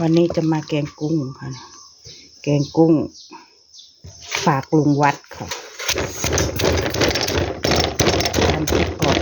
วันนี้จะมาแกงกุ้งค่ะแกงกุ้งฝากลุงวัดค่ะทำพริกก่อน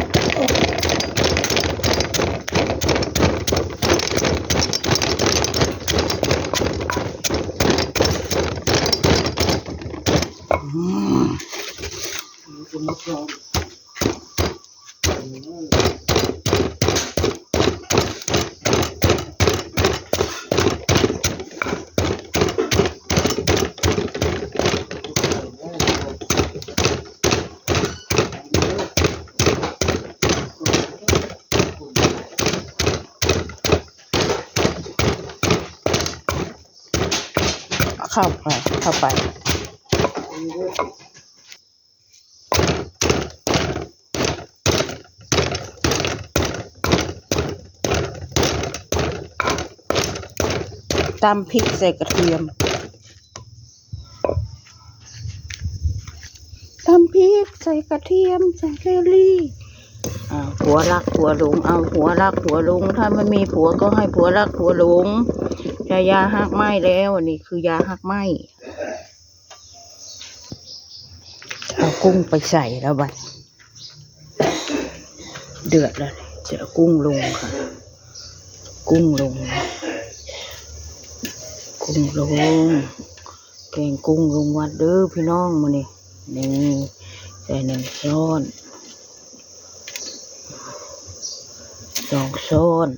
เข้าไปตำพริกใส่กระเทียมตำพริกใส่กระเทียมใส่เซรี่ผัวรักผัวหลงเอาผัวรักผัวหลงถ้ามันมีผัวก็ให้ผัวรักผัวหลงจะยาหักไหมแล้วนี่คือยาหักไหมเอากุ้งไปใส่แล้วบัดเดือดแล้วจะเอากุ้งลงค่ะกุ้งลงแกงกุ้งลงวัดเด้อพี่น้องมานี่ใส่1 ช้อน2 ช้อน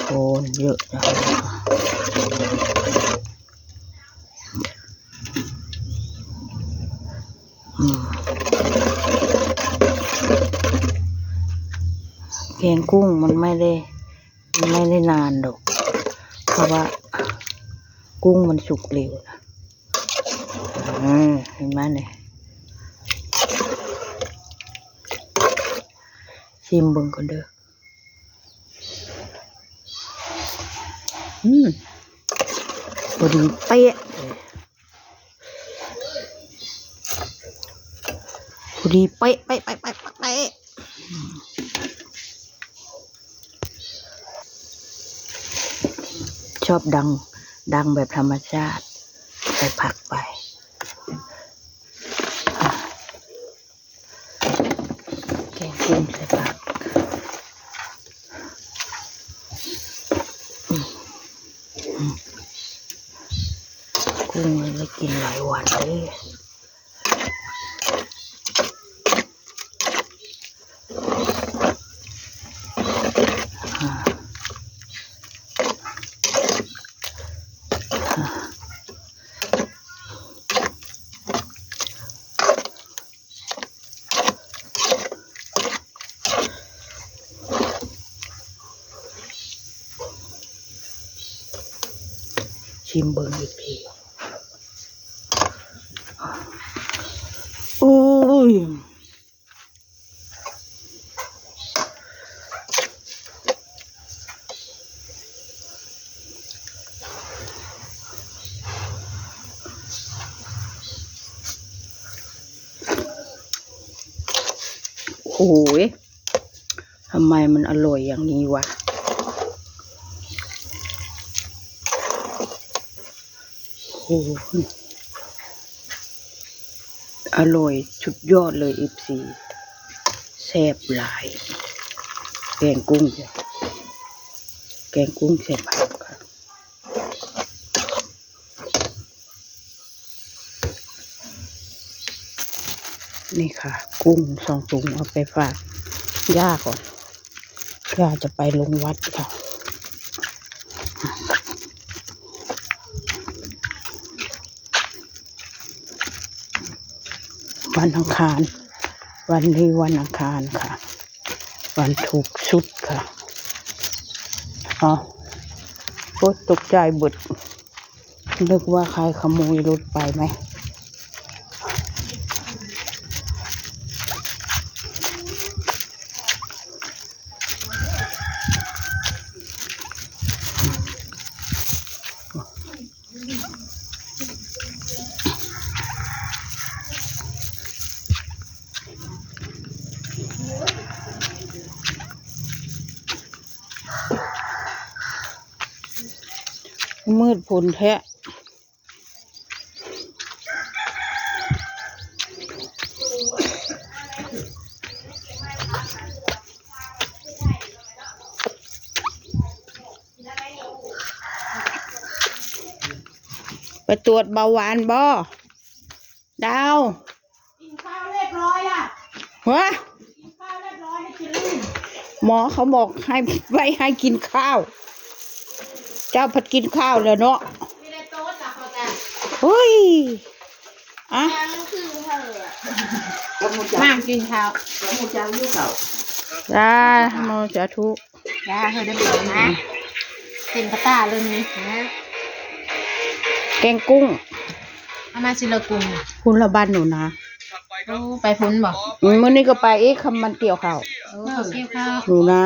โอนเยอะนะแกงกุ้งมันไม่ได้นานหรอกเพราะว่ากุ้งมันสุกเร็วนะเห็นไหมเนี่ยชิมเบิ่งก่อนเด้อพอดีเป๊ะพอดีเป๊ะชอบดังแบบธรรมชาติใส่ผักไปแกงกุ้งใส่ผักกุ้งเลยกินหลายวันเลยชิมเบิ่งอีกทีโอ้ยโอ้ยทำไมมันอร่อยอย่างนี้วะโอ้อร่อยสุดยอดเลยFCแซ่บหลายแกงกุ้งใส่ผักค่ะนี่ค่ะกุ้ง2 ถุงเอาไปฝากย่าก่อนย่าจะไปลงวัดค่ะวันอังคารวันนี้วันอังคารค่ะวันถูกชุดค่ะโคตรตกใจบึดนึกว่าใครขโมยรถไปไหม มืดฝนแท้ไปตรวจเบาหวานบ่ดาวกินข้าวเรียบร้อยอ่ะฮะกินข้าวเรียบร้อยให้กินหมอเขาบอกให้ไว้ให้กินข้าวเจ้าผัดกินข้าวแล้วเนาะไม่ได้โต๊ะจ้ะเขาแต่เฮ้ยอะมากกินข้าวแล้วมูจ้าลูกเก่าจ้าโมจ้าทุกจ้าเธอได้เบื่อนะเป็นกระต้าเลยนี่นะแกงกุ้งเอามาชิลกุ้งคุณละบ้านหนูนะไปพ้นบ่มื้อนี้ก็ไปคำมันเกี่ยวข้าวเกี่ยวข้าวหนูนะ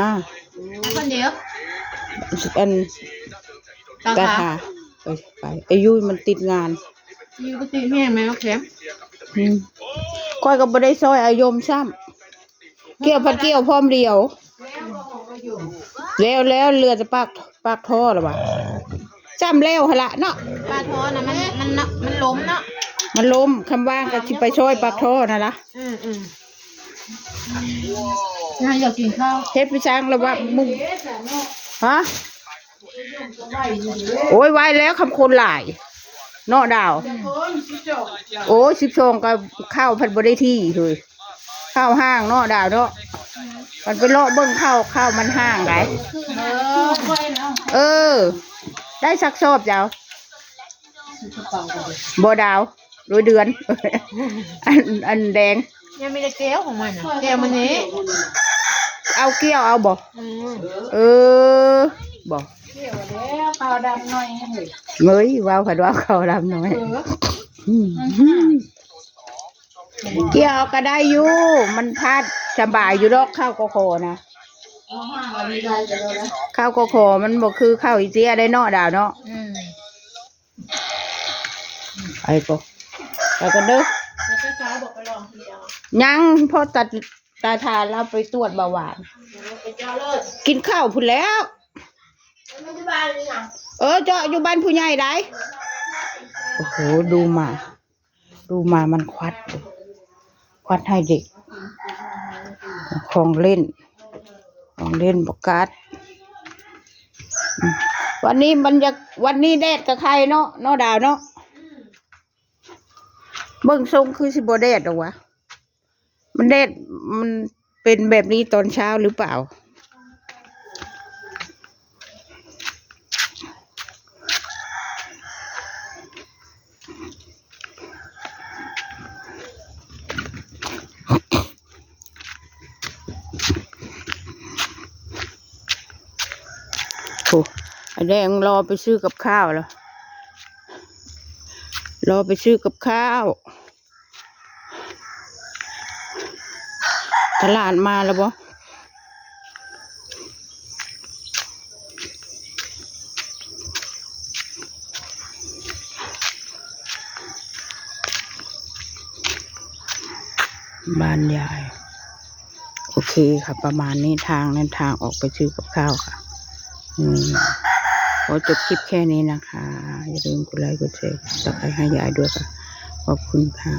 คนเดียวอันกระถาไปอายุมันติดงานอายุก็ติดแม่ไหมครับแคมก้อยก็บ่ได้ซอยอายมซ้ำเกี่ยวพัดเกี่ยวพร้อมเดียวแล้วเรือจะปากท่อหรอวะจำแล้วหละเนาะปากท่อนะมันล้มเนาะมันล้มคำว่างก็ที่ไปช่วยปากท่อนะล่ะน่าอยากกินข้าวเทปพิช้างแล้วว่ามึงฮะโอ้ยไว้แล้วคำคนหลายเนาะดาวโอ้12ก็ข้าวพันบได้ที่เลยข้าวห้างเนาะดาวเนาะมันไปเลาะเบิ้งข้าวมันห้างไหนได้สักชอบเจ้าบ่ดาวร้อยเดือนอันแดงยังไม่ได้แก้วของมันแก้วมันนี้เอาเกี้ยวเอาบ่บ่เกี้ยวแล้วข้าวดำหน่อยเฮ้ยว้าวผัดว้าวข้าวดำหน่อยเกี่ยวก็ได้อยู่มันพัดสบายอยู่ดอกข้าวกโคนะข้าวกโคมันบอกคือข้าวอีเตี้ยได้เนาะดาวเนาะไปกันเด้อยังพอตัดตาทานแล้วไปตรวจเบาหวานกินข้าวพุ่นแล้วเจาะอยู่บ้านผู้ใหญ่ได้โอ้โหดูมามันควัดให้เด็กของเล่นบอกกัดวันนี้แดดกับใครเนาะดาวเนาะเบิ่งทรงคือสิบ่แดดหรอวะมันแดดมันเป็นแบบนี้ตอนเช้าหรือเปล่าไอ้แดงรอไปซื้อกับข้าวแล้วรอไปซื้อกับข้าวตลาดมาแล้วบ่บ้านยายโอเคค่ะประมาณนี้ทางออกไปซื้อกับข้าวค่ะขอจบคลิปแค่นี้นะคะอย่าลืมกดไลค์กดแชร์สับสไครบ์ให้ยายด้วยค่ะขอบคุณค่ะ